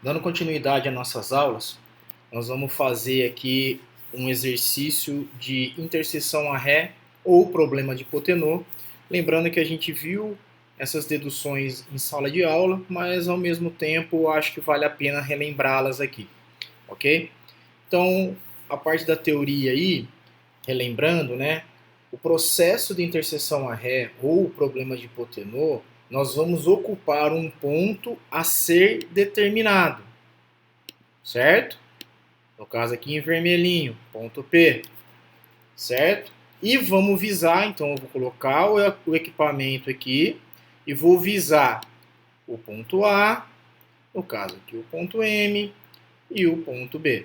Dando continuidade às nossas aulas, nós vamos fazer aqui um exercício de interseção a ré ou problema de hipotenor. Lembrando que a gente viu essas deduções em sala de aula, mas ao mesmo tempo acho que vale a pena relembrá-las aqui, ok? Então, a parte da teoria aí, relembrando, né? O processo de interseção a ré ou problema de hipotenor, nós vamos ocupar um ponto a ser determinado, certo? No caso aqui em vermelhinho, ponto P, certo? E vamos visar, então eu vou colocar o equipamento aqui e vou visar o ponto A, no caso aqui o ponto M e o ponto B,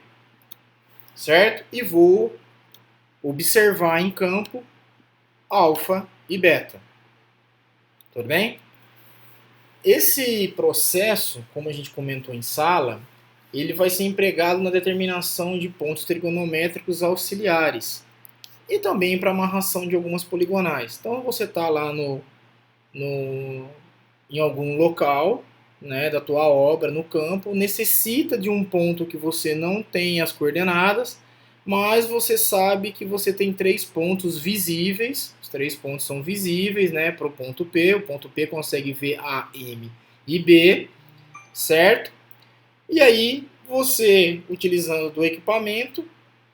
certo? E vou observar em campo alfa e beta, tudo bem? Esse processo, como a gente comentou em sala, ele vai ser empregado na determinação de pontos trigonométricos auxiliares e também para amarração de algumas poligonais. Então você está lá em algum local, né, da tua obra no campo, necessita de um ponto que você não tem as coordenadas, mas você sabe que você tem 3 pontos visíveis. Os 3 pontos são visíveis, né, para o ponto P. O ponto P consegue ver A, M e B, certo? E aí você, utilizando do equipamento,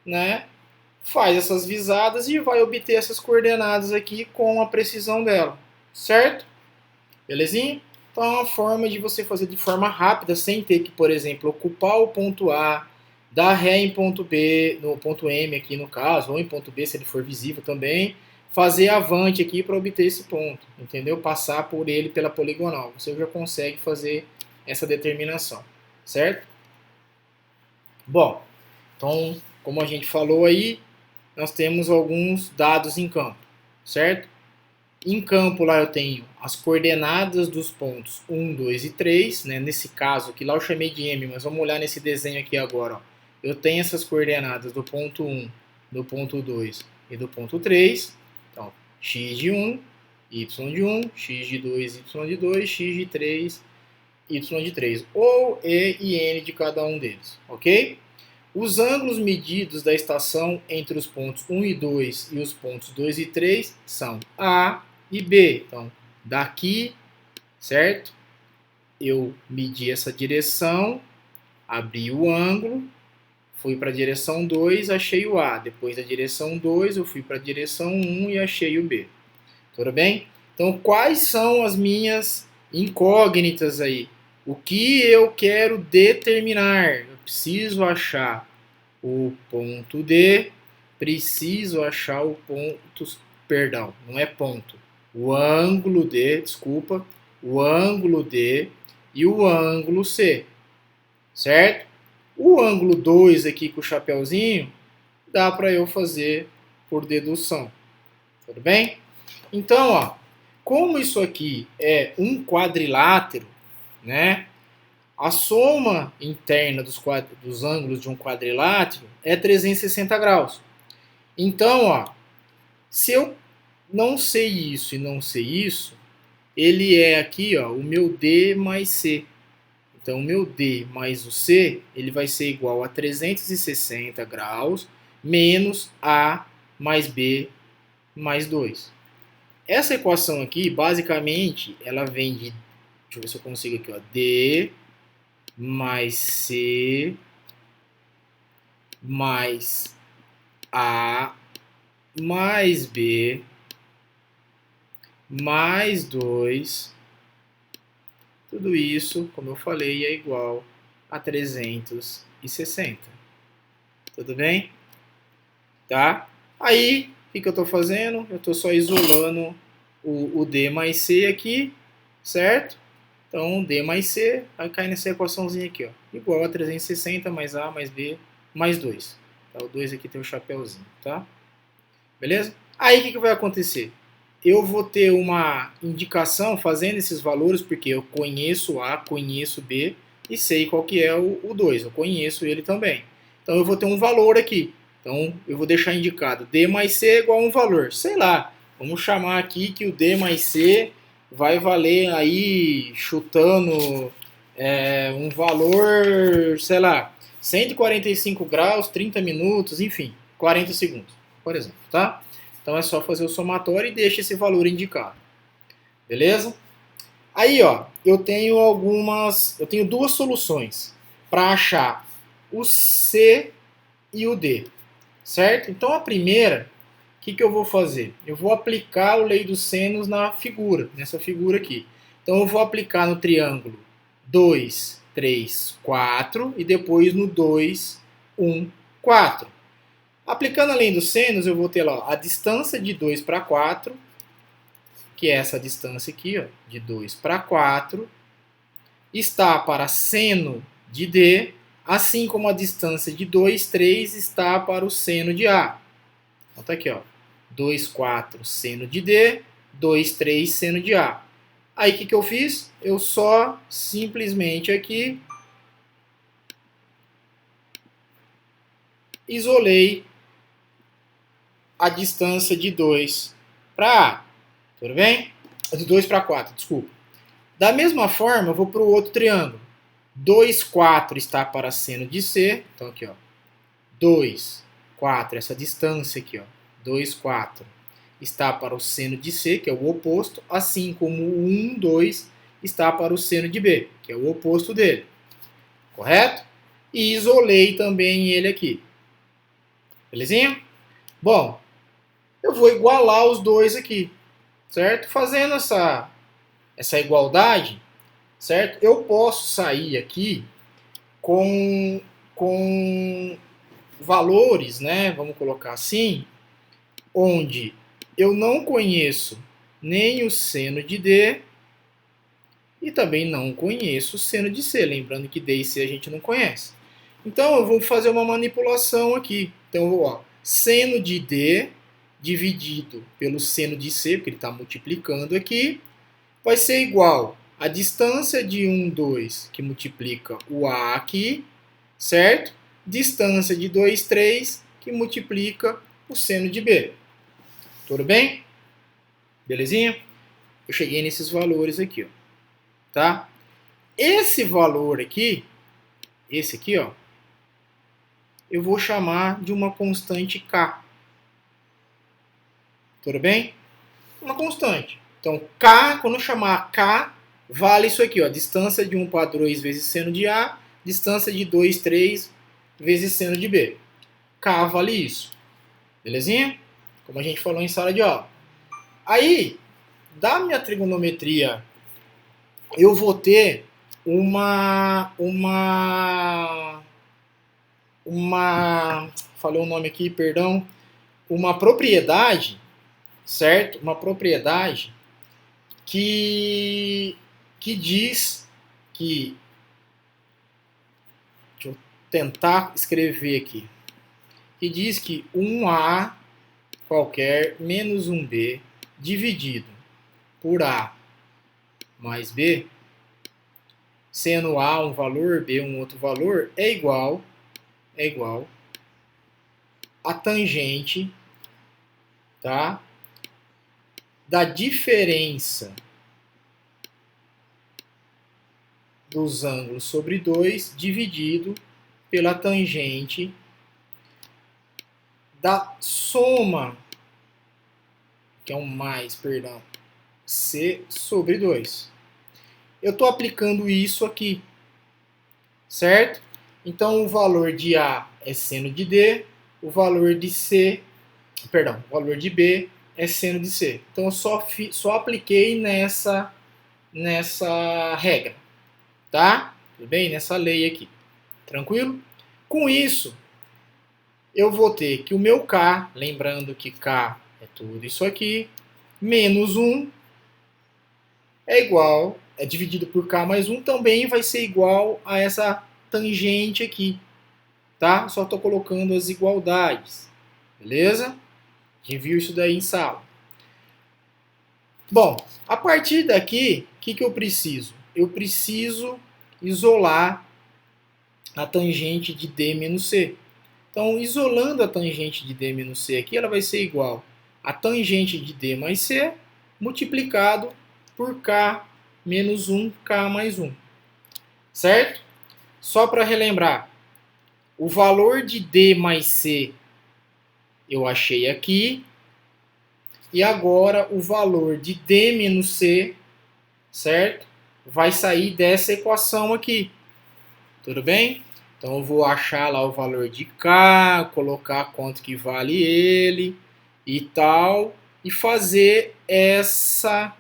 né, faz essas visadas e vai obter essas coordenadas aqui com a precisão dela, certo? Belezinha? Então é uma forma de você fazer de forma rápida, sem ter que, por exemplo, ocupar o ponto A, dar ré em ponto B, no ponto M aqui no caso, ou em ponto B se ele for visível também, fazer avante aqui para obter esse ponto, entendeu? Passar por ele pela poligonal. Você já consegue fazer essa determinação, certo? Bom, então, como a gente falou aí, nós temos alguns dados em campo, certo? Em campo lá eu tenho as coordenadas dos pontos 1, 2 e 3, né? Nesse caso aqui lá eu chamei de M, mas vamos olhar nesse desenho aqui agora. Ó. Eu tenho essas coordenadas do ponto 1, do ponto 2 e do ponto 3. Então, x de 1, y de 1, x de 2, y de 2, x de 3, y de 3. Ou E e N de cada um deles, ok? Os ângulos medidos da estação entre os pontos 1 e 2 e os pontos 2 e 3 são A e B. Então, daqui, certo? Eu medi essa direção, abri o ângulo, fui para a direção 2, achei o A. Depois da direção 2, eu fui para a direção 1 e achei o B. Tudo bem? Então, quais são as minhas incógnitas aí? O que eu quero determinar? Eu preciso achar o ponto D, preciso achar o ponto, perdão, não é ponto, o ângulo D, desculpa, o ângulo D e o ângulo C, certo? O ângulo 2 aqui com o chapeuzinho, dá para eu fazer por dedução, tudo bem? Então, ó, como isso aqui é um quadrilátero, né? A soma interna dos ângulos de um quadrilátero é 360 graus. Então, ó, se eu não sei isso e não sei isso, ele é aqui, ó, o meu D mais C. Então, o meu D mais o C, ele vai ser igual a 360 graus menos A mais B mais 2. Essa equação aqui, basicamente, ela vem de, deixa eu ver se eu consigo aqui, ó, D mais C mais A mais B mais 2, tudo isso, como eu falei, é igual a 360. Tudo bem? Tá? Aí, o que eu estou fazendo? Eu estou só isolando o D mais C aqui, certo? Então, D mais C vai cair nessa equaçãozinha aqui, ó, igual a 360 mais A mais B mais 2. Tá? O 2 aqui tem o chapéuzinho, tá? Beleza? Aí, o que vai acontecer? Eu vou ter uma indicação fazendo esses valores, porque eu conheço A, conheço B e sei qual que é o 2. Eu conheço ele também. Então, eu vou ter um valor aqui. Então, eu vou deixar indicado D mais C é igual a um valor. Sei lá, vamos chamar aqui que o D mais C vai valer aí, chutando um valor, sei lá, 145 graus, 30 minutos, enfim, 40 segundos, por exemplo, tá? Então é só fazer o somatório e deixa esse valor indicado, beleza? Aí, ó, eu tenho duas soluções para achar o C e o D, certo? Então a primeira, o que eu vou fazer? Eu vou aplicar o lei dos senos na figura, nessa figura aqui. Então eu vou aplicar no triângulo 2, 3, 4 e depois no 2, 1, 4. Aplicando a lei dos senos, eu vou ter lá a distância de 2 para 4, que é essa distância aqui, ó, de 2 para 4, está para seno de D, assim como a distância de 2, 3 está para o seno de A. Então tá aqui, ó, 2, 4 seno de D, 2, 3 seno de A. Aí o que eu fiz? Eu só simplesmente aqui isolei a distância de 2 para A. Tudo bem? De 2 para 4, desculpa. Da mesma forma, eu vou para o outro triângulo. 2, 4 está para seno de C. Então aqui, ó. 2, 4, essa distância aqui, ó. 2, 4 está para o seno de C, que é o oposto, assim como o 1, 2 está para o seno de B, que é o oposto dele. Correto? E isolei também ele aqui. Belezinha? Bom, eu vou igualar os dois aqui, certo? Fazendo essa igualdade, certo? Eu posso sair aqui com valores, né? Vamos colocar assim, onde eu não conheço nem o seno de D e também não conheço o seno de C. Lembrando que D e C a gente não conhece. Então eu vou fazer uma manipulação aqui. Então, ó, seno de D dividido pelo seno de C, porque ele está multiplicando aqui, vai ser igual a distância de 1, 2, que multiplica o A aqui, certo? Distância de 2, 3, que multiplica o seno de B. Tudo bem? Belezinha? Eu cheguei nesses valores aqui, ó. Tá? Esse valor aqui, esse aqui, ó, eu vou chamar de uma constante K. Tudo bem? Uma constante. Então, K, quando eu chamar K, vale isso aqui, ó, distância de 1 para 2 vezes seno de A, distância de 2, 3 vezes seno de B. K vale isso. Belezinha? Como a gente falou em sala de aula. Aí, da minha trigonometria, eu vou ter falei o nome aqui, perdão, uma propriedade, certo? Uma propriedade que diz que, deixa eu tentar escrever aqui, que diz que 1A qualquer menos 1B dividido por A mais B, sendo A um valor, B um outro valor, é igual a tangente, tá, da diferença dos ângulos sobre 2 dividido pela tangente da soma, que é um mais, perdão, C sobre 2. Eu estou aplicando isso aqui, certo? Então o valor de A é seno de D, o valor de C, perdão, o valor de B é seno de C. Então eu só apliquei nessa regra, tá? Tudo bem? Nessa lei aqui. Tranquilo? Com isso, eu vou ter que o meu K, lembrando que K é tudo isso aqui, menos 1 é dividido por K mais 1, também vai ser igual a essa tangente aqui, tá? Só estou colocando as igualdades, beleza? A gente viu isso daí em sala. Bom, a partir daqui, o que eu preciso? Eu preciso isolar a tangente de D menos C. Então, isolando a tangente de D menos C aqui, ela vai ser igual a tangente de D mais C multiplicado por K menos 1, K mais 1. certo? Só para relembrar, o valor de D mais C eu achei aqui, e agora o valor de D menos C, certo? Vai sair dessa equação aqui, tudo bem? Então eu vou achar lá o valor de K, colocar quanto que vale ele e tal, e fazer essa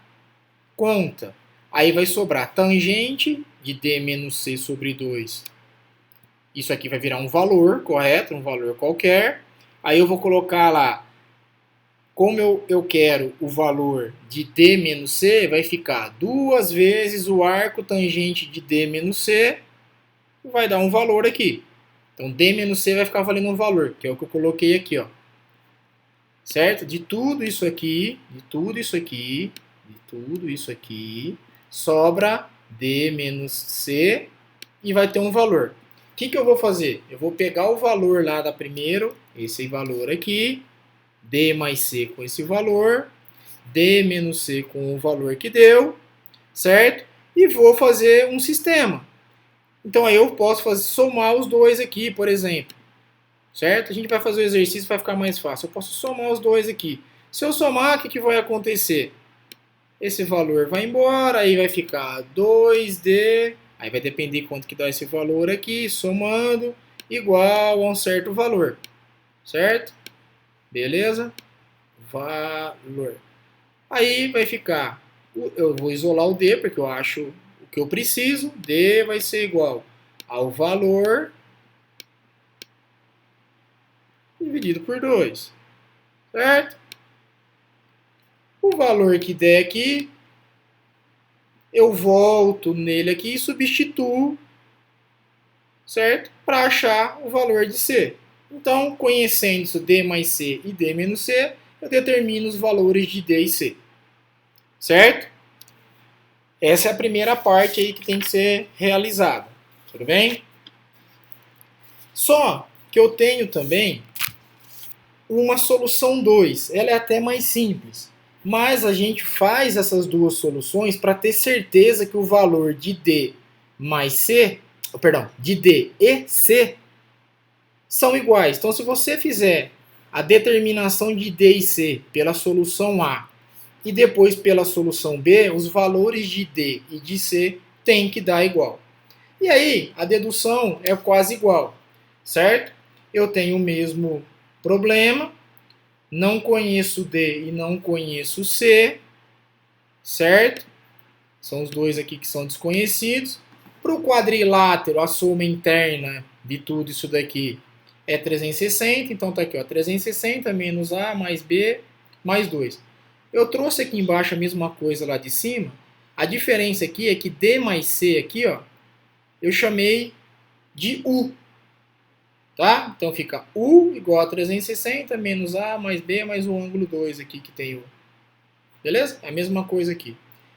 conta. Aí vai sobrar tangente de D menos C sobre 2. Isso aqui vai virar um valor, correto? Um valor qualquer. Aí eu vou colocar lá, como eu quero o valor de D menos C, vai ficar 2 vezes o arco tangente de D menos C, vai dar um valor aqui. Então D menos C vai ficar valendo um valor, que é o que eu coloquei aqui, ó. Certo? De tudo isso aqui, sobra D menos C e vai ter um valor. O que eu vou fazer? Eu vou pegar o valor lá da primeiro, esse valor aqui, D mais C com esse valor, D menos C com o valor que deu, certo? E vou fazer um sistema. Então aí eu posso somar os dois aqui, por exemplo. Certo? A gente vai fazer o exercício para ficar mais fácil. Eu posso somar os dois aqui. Se eu somar, o que vai acontecer? Esse valor vai embora, aí vai ficar 2D, aí vai depender quanto que dá esse valor aqui, somando, igual a um certo valor. Certo? Beleza? Valor. Aí vai ficar, eu vou isolar o D, porque eu acho o que eu preciso. D vai ser igual ao valor dividido por 2. Certo? O valor que der aqui, eu volto nele aqui e substituo, certo? Para achar o valor de C. Então, conhecendo isso, D mais C e D menos C, eu determino os valores de D e C. Certo? Essa é a primeira parte aí que tem que ser realizada. Tudo bem? Só que eu tenho também uma solução 2. Ela é até mais simples. Mas a gente faz essas duas soluções para ter certeza que o valor de D mais C, perdão, de D e C são iguais. Então, se você fizer a determinação de D e C pela solução A e depois pela solução B, os valores de D e de C têm que dar igual. E aí, a dedução é quase igual, certo? Eu tenho o mesmo problema, não conheço D e não conheço C, certo? São os dois aqui que são desconhecidos. Para o quadrilátero, a soma interna de tudo isso daqui é 360, então tá aqui, ó, 360 menos A mais B mais 2. Eu trouxe aqui embaixo a mesma coisa lá de cima. A diferença aqui é que D mais C aqui, ó, eu chamei de U. Tá? Então fica U igual a 360 menos A mais B mais o ângulo 2 aqui que tem U. Beleza? É a mesma coisa aqui.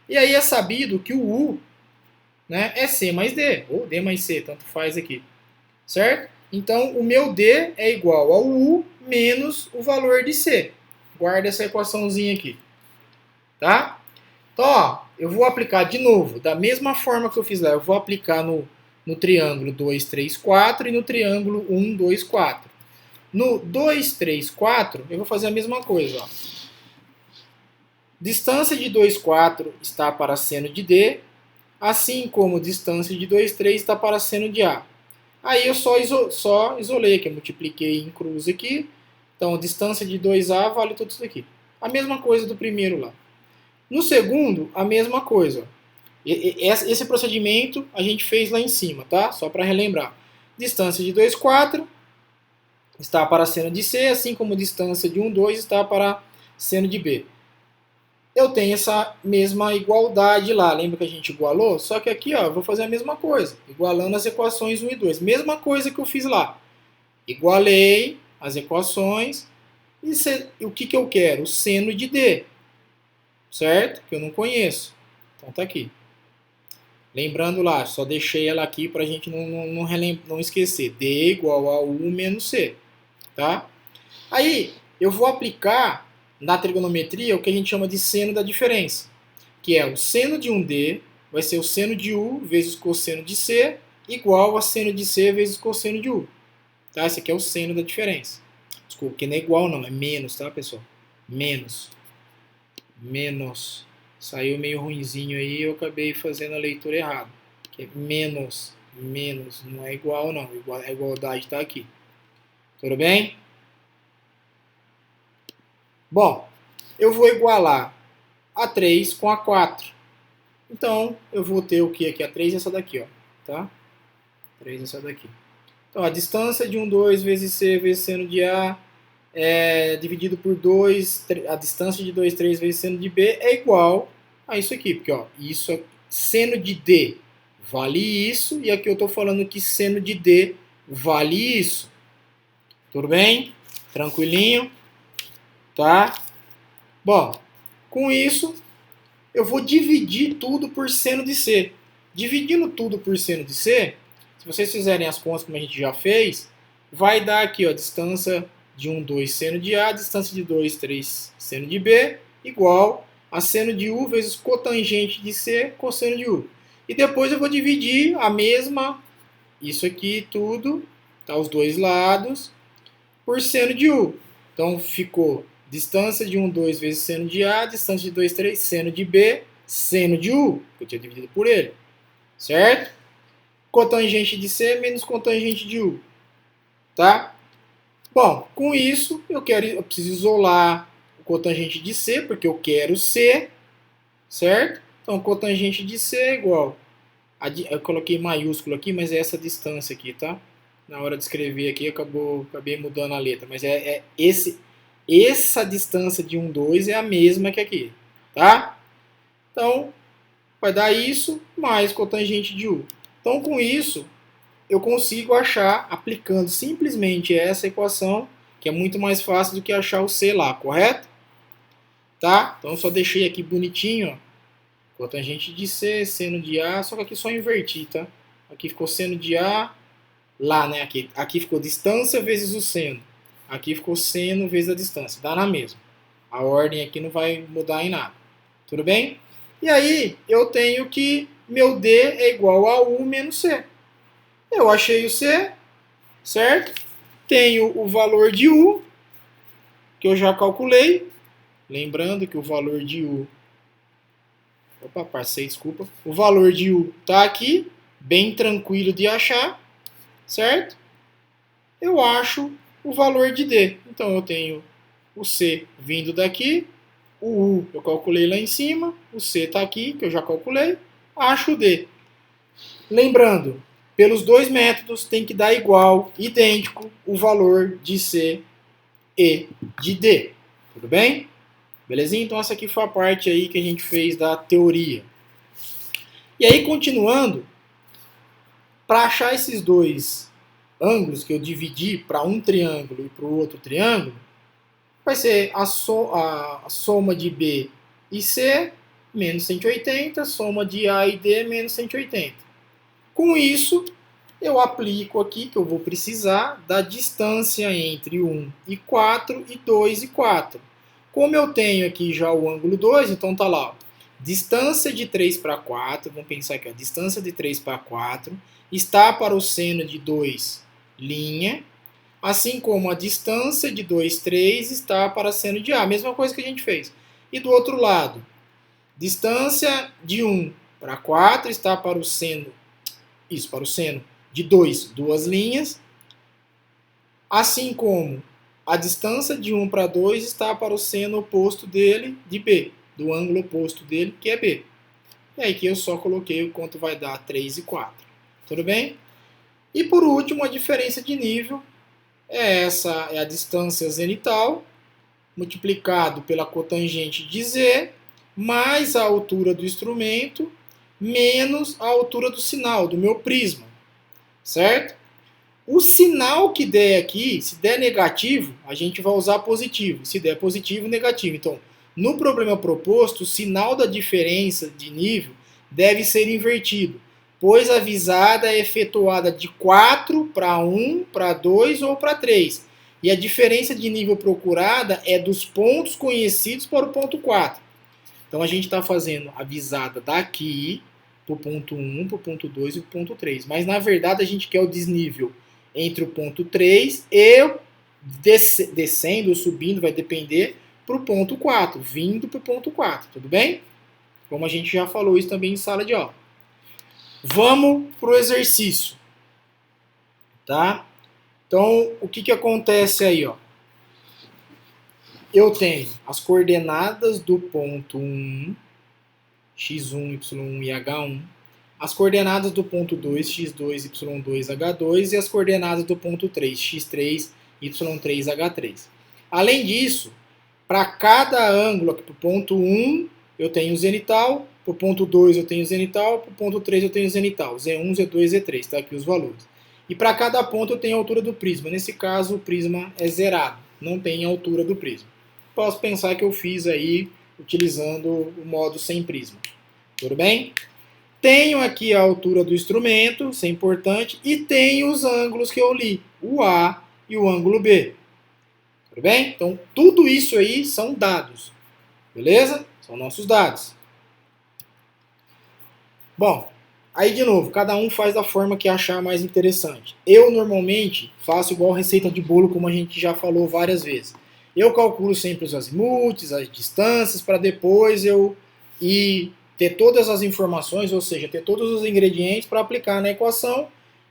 E aí é sabido que o U, né, é C mais D, ou D mais C, tanto faz aqui. Certo? Então o meu D é igual ao U menos o valor de C. Guarda essa equaçãozinha aqui. Tá? Então, ó, eu vou aplicar de novo, da mesma forma que eu fiz lá, eu vou aplicar no triângulo 2, 3, 4 e no triângulo 1, 2, 4. No 2, 3, 4, eu vou fazer a mesma coisa. Ó. Distância de 2, 4 está para seno de D, assim como distância de 2, 3 está para seno de A. Aí eu só isolei aqui, eu multipliquei em cruz aqui. Então, distância de 2A vale tudo isso aqui. A mesma coisa do primeiro lá. No segundo, a mesma coisa. Esse procedimento a gente fez lá em cima, tá? Só para relembrar. Distância de 2, 4 está para seno de C, assim como distância de 1, 2 está para seno de B. Eu tenho essa mesma igualdade lá, lembra que a gente igualou? Só que aqui, ó, eu vou fazer a mesma coisa, igualando as equações 1 e 2. Mesma coisa que eu fiz lá. Igualei as equações e o que eu quero? O seno de D, certo? Que eu não conheço. Então tá aqui. Lembrando lá, só deixei ela aqui para a gente não esquecer. D igual a U menos C. Tá? Aí, eu vou aplicar na trigonometria o que a gente chama de seno da diferença. Que é o seno de um D vai ser o seno de U vezes cosseno de C igual a seno de C vezes cosseno de U. Tá? Esse aqui é o seno da diferença. Desculpa, que não é igual não, é menos, tá, pessoal? Menos. Menos. Saiu meio ruinzinho aí, eu acabei fazendo a leitura errada. Que é menos. Menos. Não é igual não. A igualdade está aqui. Tudo bem? Bom, eu vou igualar a 3 com a 4. Então, eu vou ter o que aqui? A 3 é essa daqui, ó. Tá? 3 é essa daqui. Então, a distância de 1, 2 vezes C vezes seno de A dividido por 2, a distância de 2, 3 vezes seno de B é igual a isso aqui. Porque, ó, isso é seno de D vale isso, e aqui eu estou falando que seno de D vale isso. Tudo bem? Tranquilinho? Tá? Bom, com isso, eu vou dividir tudo por seno de C. Dividindo tudo por seno de C, se vocês fizerem as contas como a gente já fez, vai dar aqui, ó, distância de 1, 2 seno de A, distância de 2, 3 seno de B, igual a seno de U vezes cotangente de C, cosseno de U. E depois eu vou dividir a mesma, isso aqui tudo, tá, os dois lados, por seno de U. Então ficou distância de 1, 2 vezes seno de A, distância de 2, 3, seno de B, seno de U, que eu tinha dividido por ele. Certo? Cotangente de C menos cotangente de U. Tá? Bom, com isso eu preciso isolar o cotangente de C, porque eu quero C. Certo? Então, cotangente de C é igual. Eu coloquei maiúsculo aqui, mas é essa distância aqui, tá? Na hora de escrever aqui, acabei mudando a letra. Mas essa distância de 1, 2 é a mesma que aqui, tá? Então, vai dar isso mais cotangente de U. Então, com isso, eu consigo achar, aplicando simplesmente essa equação, que é muito mais fácil do que achar o C lá, correto? Tá? Então, eu só deixei aqui bonitinho, ó. Cotangente de C, seno de A, só que aqui só inverti, tá? Aqui ficou seno de A, lá, né? Aqui ficou distância vezes o seno. Aqui ficou seno vezes a distância. Dá na mesma. A ordem aqui não vai mudar em nada. Tudo bem? E aí, eu tenho que meu D é igual a U menos C. Eu achei o C, certo? Tenho o valor de U, que eu já calculei. Lembrando que o valor de U... Opa, passei, desculpa. O valor de U está aqui, bem tranquilo de achar, certo? Eu acho o valor de D. Então eu tenho o C vindo daqui, o U eu calculei lá em cima, o C está aqui, que eu já calculei, acho o D. Lembrando, pelos dois métodos tem que dar igual, idêntico, o valor de C e de D. Tudo bem? Belezinha? Então essa aqui foi a parte aí que a gente fez da teoria. E aí, continuando, para achar esses dois ângulos que eu dividi para um triângulo e para o outro triângulo, vai ser a soma de B e C menos 180, soma de A e D menos 180. Com isso, eu aplico aqui que eu vou precisar da distância entre 1 e 4 e 2 e 4. Como eu tenho aqui já o ângulo 2, então tá lá, ó, distância de 3 para 4, vamos pensar aqui, ó, distância de 3 para 4 está para o seno de 2, linha, assim como a distância de 2, 3 está para seno de A, a mesma coisa que a gente fez. E do outro lado, distância de 1 para 4 está para o seno, para o seno de 2, duas linhas, assim como a distância de 1 para 2 está para o seno oposto dele, de B, do ângulo oposto dele, que é B. E aí que eu só coloquei o quanto vai dar 3 e 4. Tudo bem? E por último, a diferença de nível é a distância zenital, multiplicado pela cotangente de Z, mais a altura do instrumento, menos a altura do sinal, do meu prisma. Certo? O sinal que der aqui, se der negativo, a gente vai usar positivo. Se der positivo, negativo. Então, no problema proposto, o sinal da diferença de nível deve ser invertido, pois a visada é efetuada de 4 para 1, para 2 ou para 3. E a diferença de nível procurada é dos pontos conhecidos para o ponto 4. Então, a gente está fazendo a visada daqui para o ponto 1, para o ponto 2 e para o ponto 3. Mas na verdade a gente quer o desnível entre o ponto 3 e descendo ou subindo, vai depender, para o ponto 4, vindo para o ponto 4, tudo bem? Como a gente já falou isso também em sala de aula. Vamos para o exercício, tá? Então, o que acontece aí, ó? Eu tenho as coordenadas do ponto 1, x1, y1 e h1, as coordenadas do ponto 2, x2, y2, h2 e as coordenadas do ponto 3, x3, y3, h3. Além disso, para cada ângulo, aqui para o ponto 1 eu tenho zenital, para o ponto 2 eu tenho zenital, para o ponto 3 eu tenho zenital, Z1, Z2, Z3, está aqui os valores. E para cada ponto eu tenho a altura do prisma. Nesse caso, o prisma é zerado, não tem a altura do prisma. Posso pensar que eu fiz aí utilizando o modo sem prisma. Tudo bem? Tenho aqui a altura do instrumento, isso é importante, e tenho os ângulos que eu li, o A e o ângulo B. Tudo bem? Então, tudo isso aí são dados. Beleza? São nossos dados. Bom, aí de novo, cada um faz da forma que achar mais interessante. Eu normalmente faço igual receita de bolo, como a gente já falou várias vezes. Eu calculo sempre os azimutes, as distâncias, para depois eu ir ter todas as informações, ou seja, ter todos os ingredientes para aplicar na equação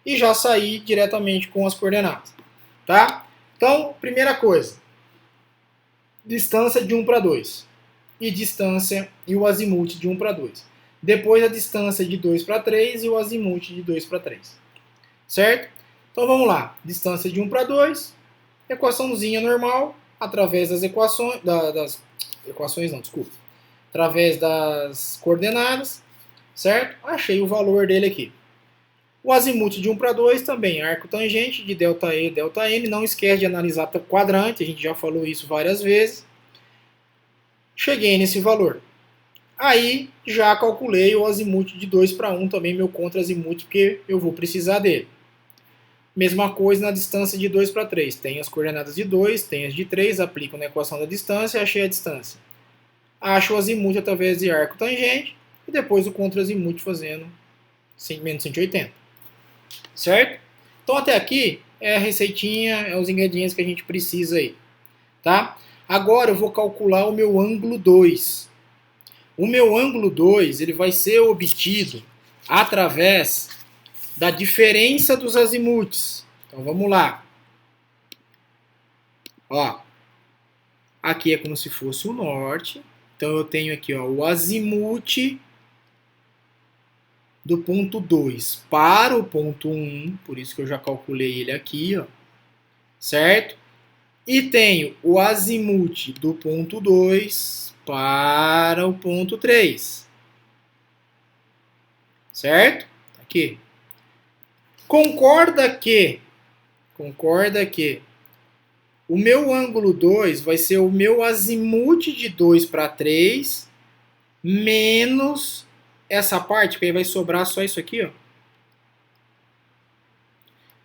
e já sair diretamente com as coordenadas. Tá? Então, primeira coisa, distância de 1 para 2 e distância e o azimute de 1 para 2. Depois a distância de 2 para 3 e o azimute de 2 para 3. Certo? Então vamos lá. Distância de 1 para 2, equaçãozinha normal, através das equações, através das coordenadas, certo? Achei o valor dele aqui. O azimute de 1 para 2 também, arco tangente de ΔE, ΔN, não esquece de analisar quadrante, a gente já falou isso várias vezes. Cheguei nesse valor. Aí já calculei o azimute de 2 para 1 também, meu contra-azimute, porque eu vou precisar dele. Mesma coisa na distância de 2 para 3. Tem as coordenadas de 2, tem as de 3, aplico na equação da distância e achei a distância. Acho o azimute através de arco tangente e depois o contra-azimute fazendo menos 180. Certo? Então até aqui é a receitinha, é os ingredientes que a gente precisa aí. Tá? Agora eu vou calcular o meu ângulo 2. O meu ângulo 2 ele vai ser obtido através da diferença dos azimutes. Então vamos lá. Ó, aqui é como se fosse o norte. Então eu tenho aqui ó, o azimute do ponto 2 para o ponto 1, por isso que eu já calculei ele aqui, ó, certo? E tenho o azimute do ponto 2 para o ponto 3. Certo? Aqui. Concorda que o meu ângulo 2 vai ser o meu azimute de 2 para 3 menos essa parte, que aí vai sobrar só isso aqui, ó.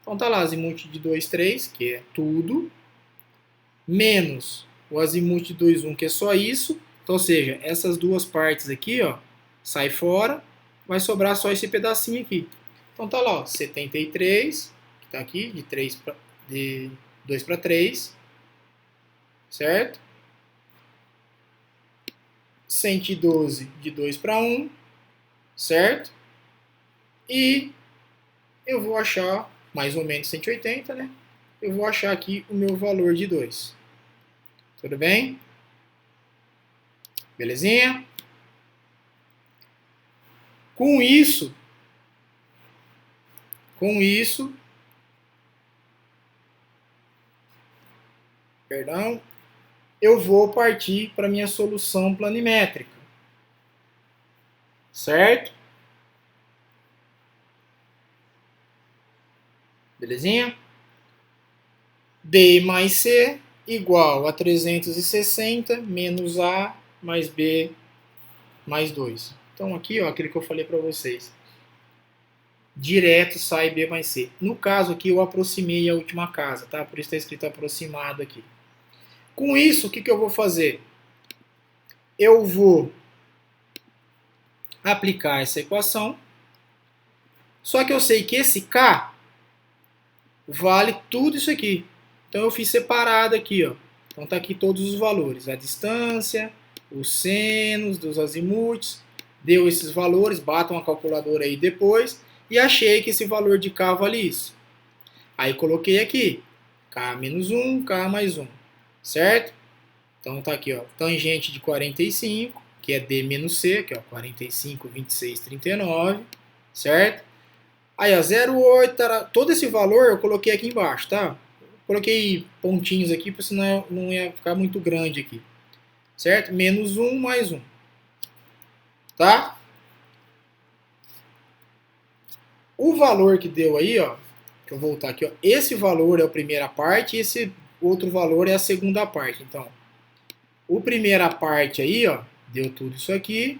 Então tá lá, azimute de 2, 3, que é tudo, menos o azimute de 2, 1, que é só isso. Então, ou seja, essas duas partes aqui, ó, sai fora, vai sobrar só esse pedacinho aqui. Então tá lá, ó, 73, que tá aqui, de 2 para 3, certo? 112 de 2 para 1, certo? E eu vou achar mais ou menos 180, né? Eu vou achar aqui o meu valor de 2. Tudo bem? Belezinha? Com isso, perdão, eu vou partir para minha solução planimétrica. Certo? Belezinha? B mais C igual a 360 menos A mais B mais 2. Então aqui, ó, aquilo que eu falei para vocês. Direto sai B mais C. No caso aqui eu aproximei a última casa, tá? Por isso está escrito aproximado aqui. Com isso, o que eu vou fazer? Eu vou aplicar essa equação. Só que eu sei que esse K vale tudo isso aqui. Então eu fiz separado aqui, ó. Então tá aqui todos os valores, a distância, os senos dos azimutes, deu esses valores, batam a calculadora aí depois, e achei que esse valor de K vale isso. Aí coloquei aqui, K menos 1, K mais 1, certo? Então tá aqui, ó, tangente de 45, que é D menos C, que é 45, 26, 39, certo? Aí, ó, 0,8, todo esse valor eu coloquei aqui embaixo, tá? Coloquei pontinhos aqui, porque senão não ia ficar muito grande aqui, certo? Menos 1 mais 1, tá? O valor que deu aí, ó, que eu vou voltar aqui, ó, esse valor é a primeira parte e esse outro valor é a segunda parte. Então, a primeira parte aí, ó, deu tudo isso aqui,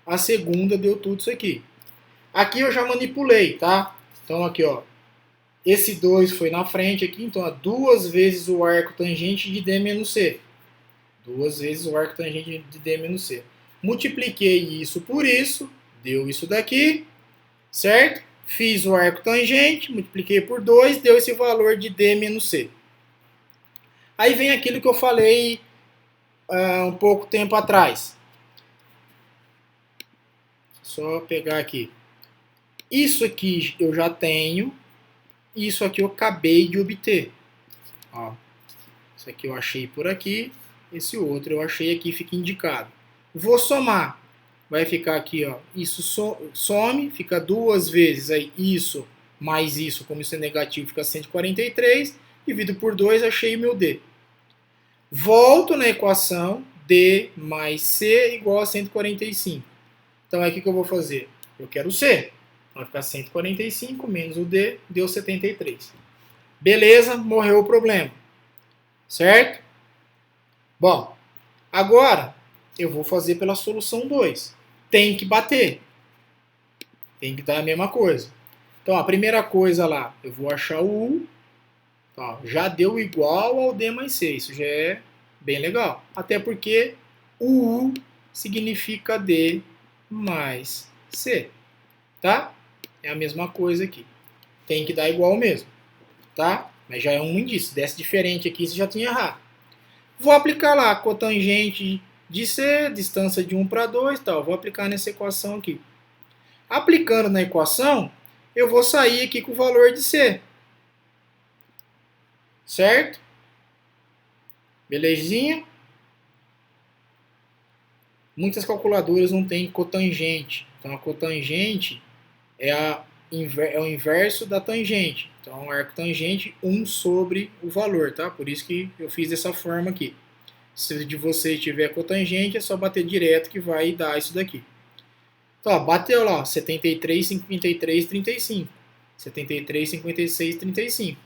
a segunda deu tudo isso aqui. Aqui eu já manipulei, tá? Então aqui, ó, esse 2 foi na frente aqui, então ó, 2 vezes o arco tangente de D menos C. 2 vezes o arco tangente de D menos C. Multipliquei isso por isso, deu isso daqui, certo? Fiz o arco tangente, multipliquei por 2, deu esse valor de D menos C. Aí vem aquilo que eu falei um pouco tempo atrás. Só pegar aqui. Isso aqui eu já tenho, isso aqui eu acabei de obter. Ó, isso aqui eu achei por aqui, esse outro eu achei aqui, fica indicado. Vou somar. Vai ficar aqui, ó, isso some, fica 2 vezes aí isso mais isso, como isso é negativo, fica 143, divido por 2, achei o meu D. Volto na equação, D mais C igual a 145. Então é o que eu vou fazer? Eu quero C. Vai ficar 145 menos o D, deu 73. Beleza, morreu o problema. Certo? Bom, agora eu vou fazer pela solução 2. Tem que bater. Tem que dar a mesma coisa. Então, a primeira coisa lá, eu vou achar o U. Tá, já deu igual ao D mais C. Isso já é bem legal. Até porque o U significa D mais C. Tá? É a mesma coisa aqui. Tem que dar igual mesmo. Tá? Mas já é um indício. Se desse diferente aqui, você já tinha errado. Vou aplicar lá a cotangente de C, distância de 1 para 2, tal. Vou aplicar nessa equação aqui. Aplicando na equação, eu vou sair aqui com o valor de C. Certo? Belezinha? Muitas calculadoras não têm cotangente. Então a cotangente é o inverso da tangente. Então arco tangente 1 sobre o valor, tá? Por isso que eu fiz dessa forma aqui. Se de você tiver cotangente, é só bater direto que vai dar isso daqui. Então, ó, bateu lá, ó, 73, 53, 35. 73, 56, 35.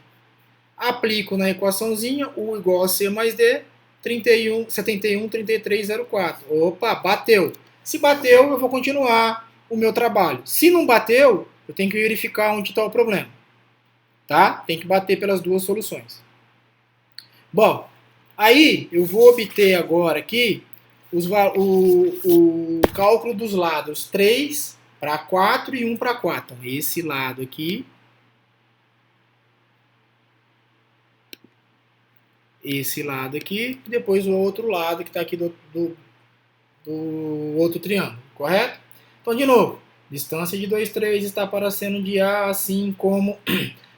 Aplico na equaçãozinha, U igual a C mais D, 31, 71, 33, 04. Opa, bateu. Se bateu, eu vou continuar o meu trabalho. Se não bateu, eu tenho que verificar onde está o problema. Tá? Tem que bater pelas duas soluções. Bom, aí eu vou obter agora aqui o cálculo dos lados 3 para 4 e 1 para 4. Então, esse lado aqui, esse lado aqui, e depois o outro lado que está aqui do outro triângulo, correto? Então, de novo, distância de 2, 3 está para o seno de A, assim como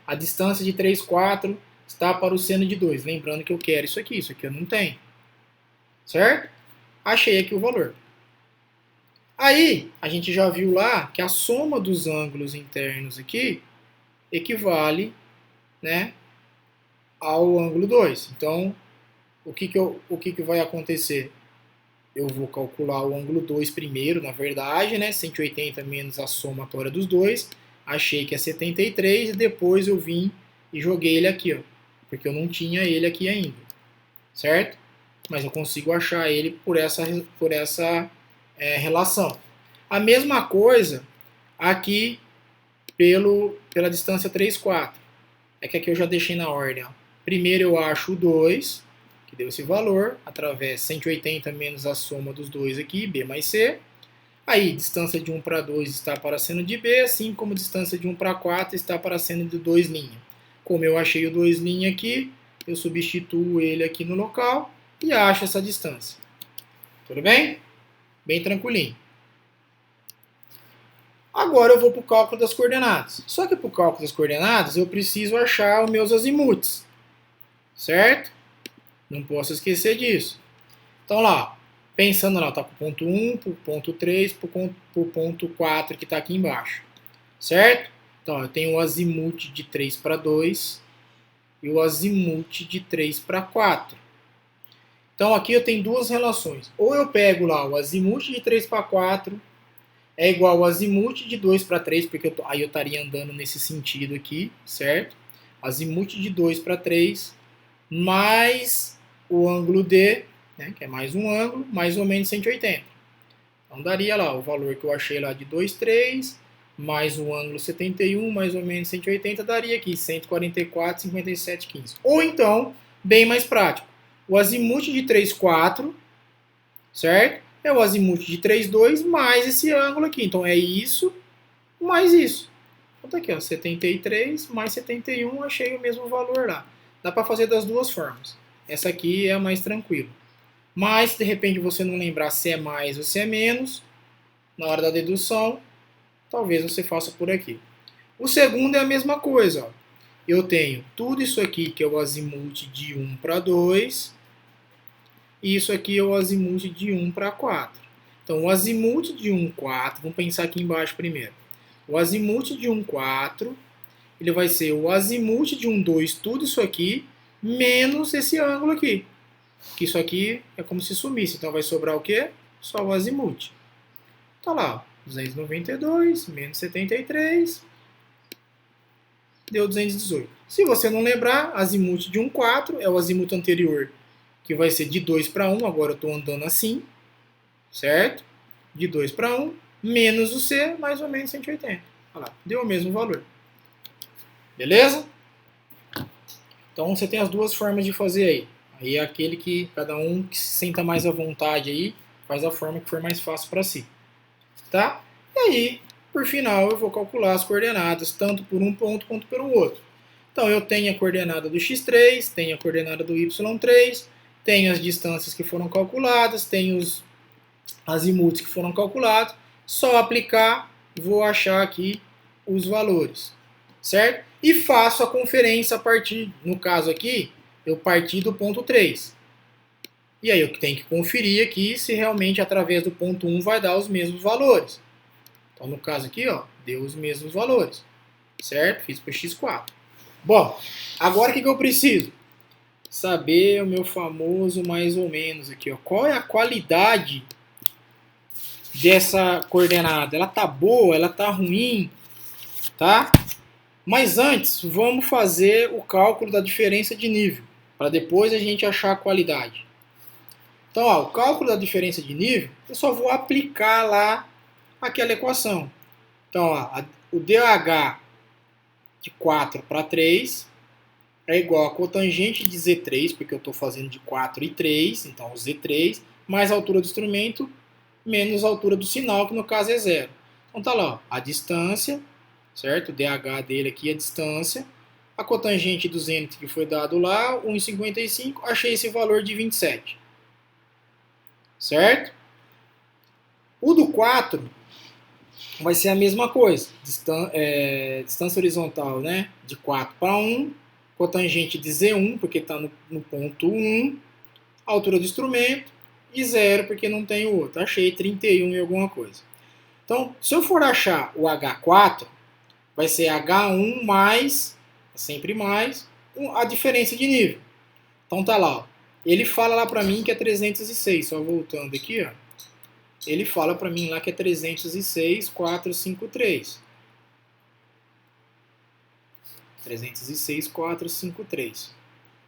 a distância de 3, 4 está para o seno de 2. Lembrando que eu quero isso aqui eu não tenho. Certo? Achei aqui o valor. Aí, a gente já viu lá que a soma dos ângulos internos aqui equivale, né, ao ângulo 2. Então, o que vai acontecer? Eu vou calcular o ângulo 2 primeiro, na verdade, né, 180 menos a somatória dos dois. Achei que é 73 e depois eu vim e joguei ele aqui, ó, porque eu não tinha ele aqui ainda, certo? Mas eu consigo achar ele por essa relação. A mesma coisa aqui pela distância 3, 4. É que aqui eu já deixei na ordem. Ó. Primeiro eu acho o 2, que deu esse valor, através de 180 menos a soma dos dois aqui, B mais C. Aí, distância de 1 para 2 está aparecendo de B, assim como distância de 1 para 4 está aparecendo de 2'. Como eu achei o 2' aqui, eu substituo ele aqui no local e acho essa distância. Tudo bem? Bem tranquilinho. Agora eu vou para o cálculo das coordenadas. Só que para o cálculo das coordenadas eu preciso achar os meus azimuts. Certo? Não posso esquecer disso. Então lá, pensando lá, tá para o ponto 1, para o ponto 3, para o ponto 4 que está aqui embaixo. Certo? Então eu tenho o azimute de 3 para 2 e o azimute de 3 para 4. Então aqui eu tenho duas relações. Ou eu pego lá o azimute de 3 para 4 é igual ao azimute de 2 para 3, porque aí eu estaria andando nesse sentido aqui, certo? Azimute de 2 para 3 mais o ângulo D, né, que é mais um ângulo, mais ou menos 180. Então daria lá o valor que eu achei lá de 2,3 mais o ângulo 71, mais ou menos 180, daria aqui 144,5715. Ou então, bem mais prático, o azimute de 3,4, certo? É o azimute de 3,2 mais esse ângulo aqui. Então é isso mais isso. Então tá aqui, ó, 73 mais 71, achei o mesmo valor lá. Dá para fazer das duas formas. Essa aqui é a mais tranquila. Mas se de repente você não lembrar se é mais ou se é menos, na hora da dedução, talvez você faça por aqui. O segundo é a mesma coisa. Ó. Eu tenho tudo isso aqui que é o azimute de 1 para 2, e isso aqui é o azimute de 1 para 4. Então, o azimute de 1, 4, vamos pensar aqui embaixo primeiro. O azimute de 1, 4, ele vai ser o azimute de 1, 2, tudo isso aqui, menos esse ângulo aqui. Que isso aqui é como se sumisse. Então, vai sobrar o quê? Só o azimute. Tá lá, 292 menos 73, deu 218. Se você não lembrar, azimute de 1, 4 é o azimute anterior, que vai ser de 2 para 1, agora eu estou andando assim, certo? De 2 para 1, menos o C, mais ou menos 180. Olha lá, deu o mesmo valor. Beleza? Então você tem as duas formas de fazer aí. Aí é aquele que cada um que se sinta mais à vontade aí, faz a forma que for mais fácil para si. Tá? E aí, por final, eu vou calcular as coordenadas, tanto por um ponto quanto pelo outro. Então eu tenho a coordenada do x3, tenho a coordenada do y3, tenho as distâncias que foram calculadas, tenho os azimuts que foram calculados, só aplicar, vou achar aqui os valores, certo? E faço a conferência a partir, no caso aqui, eu parti do ponto 3. E aí eu tenho que conferir aqui se realmente através do ponto 1 vai dar os mesmos valores. Então no caso aqui, ó, deu os mesmos valores, certo? Fiz para x4. Bom, agora o que eu preciso? Saber o meu famoso mais ou menos aqui, ó. Qual é a qualidade dessa coordenada? Ela tá boa? Ela tá ruim? Tá? Mas antes, vamos fazer o cálculo da diferença de nível, para depois a gente achar a qualidade. Então, ó, o cálculo da diferença de nível, eu só vou aplicar lá aquela equação. Então, ó, o DH de 4 para 3 é igual a cotangente de Z3, porque eu estou fazendo de 4 e 3, então o Z3, mais a altura do instrumento, menos a altura do sinal, que no caso é 0. Então tá lá, ó, a distância, certo? O DH dele aqui é a distância, a cotangente do zênite que foi dado lá, 1,55, achei esse valor de 27. Certo? O do 4 vai ser a mesma coisa, distância horizontal, né? De 4 para 1, cotangente de Z1, porque está no ponto 1, altura do instrumento, e 0, porque não tem o outro. Achei 31 e alguma coisa. Então, se eu for achar o H4, vai ser H1 mais, sempre mais, a diferença de nível. Então tá lá, ó. Ele fala lá pra mim que é 306, só voltando aqui, ó. Ele fala pra mim lá que é 306,453. 306,453.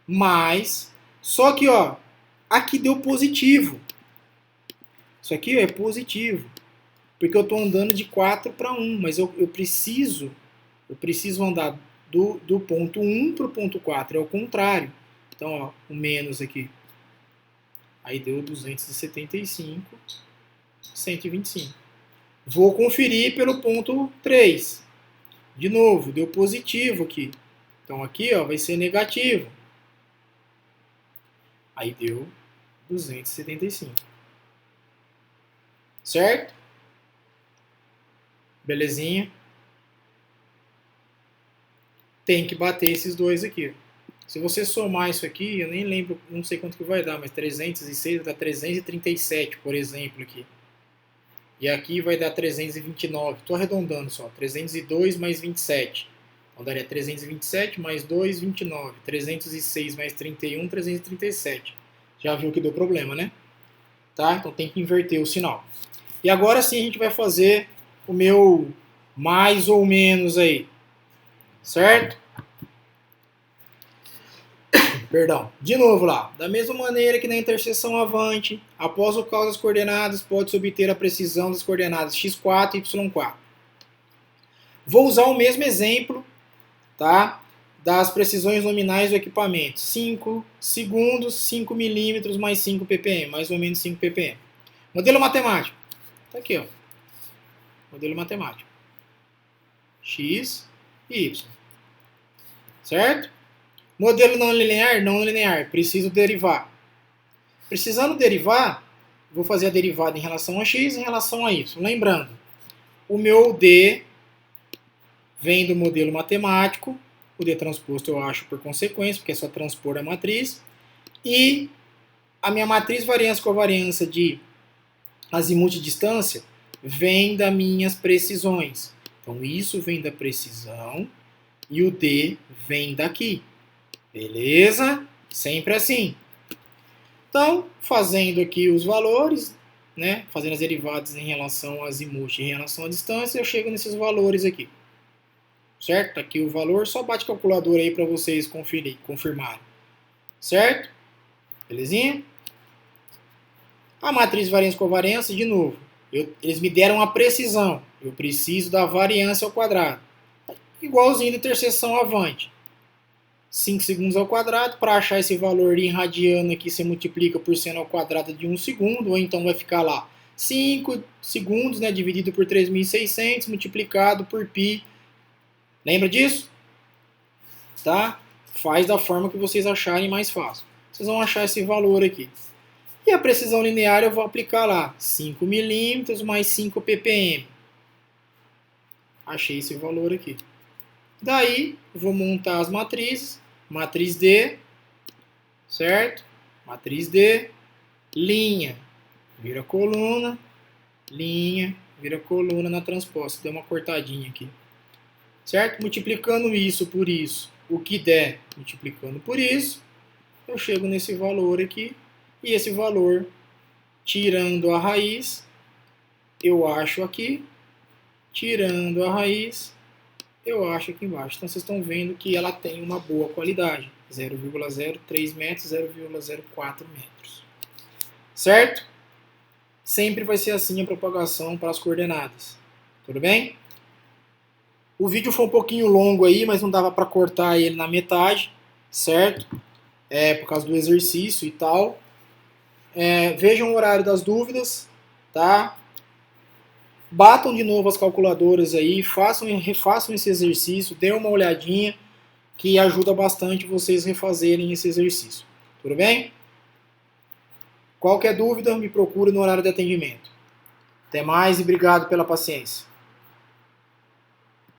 Mas, só que, ó, aqui deu positivo. Isso aqui ó, é positivo. Porque eu estou andando de 4 para 1. Mas eu preciso andar do ponto 1 para o ponto 4. É o contrário. Então, ó, o menos aqui. Aí deu 275, 125. Vou conferir pelo ponto 3. De novo, deu positivo aqui. Então aqui ó, vai ser negativo. Aí deu 275. Certo? Belezinha? Tem que bater esses dois aqui. Se você somar isso aqui, eu nem lembro, não sei quanto que vai dar, mas 306 vai dar 337, por exemplo, aqui. E aqui vai dar 329. Estou arredondando só. 302 mais 27. Então daria 327 mais 2, 29. 306 mais 31, 337. Já viu que deu problema, né? Tá? Então tem que inverter o sinal. E agora sim a gente vai fazer o meu mais ou menos aí. Certo? Perdão. De novo lá. Da mesma maneira que na interseção avante, após o cálculo das coordenadas, pode-se obter a precisão das coordenadas x4 e y4. Vou usar o mesmo exemplo, tá? Das precisões nominais do equipamento. 5 segundos, 5 milímetros mais 5 ppm, mais ou menos 5 ppm. Modelo matemático. Tá aqui, ó. Modelo matemático. X e y. Certo? Modelo não linear, não linear. Preciso derivar. Precisando derivar, vou fazer a derivada em relação a x e em relação a y. Lembrando, o meu D vem do modelo matemático. O D transposto eu acho por consequência, porque é só transpor a matriz. E a minha matriz variância-covariância de azimuth e distância vem das minhas precisões. Então isso vem da precisão e o D vem daqui. Beleza? Sempre assim. Então, fazendo aqui os valores, né, fazendo as derivadas em relação ao azimuth e em relação à distância, eu chego nesses valores aqui. Certo? Tá aqui o valor, só bate calculadora aí para vocês confirmarem. Certo? Belezinha? A matriz variância-covariância, de novo, eles me deram a precisão. Eu preciso da variância ao quadrado. Igualzinho da interseção avante. 5 segundos ao quadrado. Para achar esse valor em radiano aqui, você multiplica por seno ao quadrado de 1 segundo, ou então vai ficar lá 5 segundos, né, dividido por 3.600, multiplicado por π. Lembra disso? Tá? Faz da forma que vocês acharem mais fácil. Vocês vão achar esse valor aqui. E a precisão linear eu vou aplicar lá 5 milímetros mais 5 ppm. Achei esse valor aqui. Daí, vou montar as matrizes. Matriz D, certo? Matriz D, linha, vira coluna, linha, vira coluna na transposta. Deu uma cortadinha aqui. Certo? Multiplicando isso por isso, o que der, multiplicando por isso, eu chego nesse valor aqui. E esse valor, tirando a raiz, eu acho aqui. Tirando a raiz, eu acho aqui embaixo. Então vocês estão vendo que ela tem uma boa qualidade. 0,03 metros, 0,04 metros. Certo? Sempre vai ser assim a propagação para as coordenadas. Tudo bem? O vídeo foi um pouquinho longo aí, mas não dava para cortar ele na metade. Certo? Por causa do exercício e tal. Vejam o horário das dúvidas. Tá? Batam de novo as calculadoras aí, refaçam esse exercício, dêem uma olhadinha, que ajuda bastante vocês refazerem esse exercício. Tudo bem? Qualquer dúvida, me procure no horário de atendimento. Até mais e obrigado pela paciência.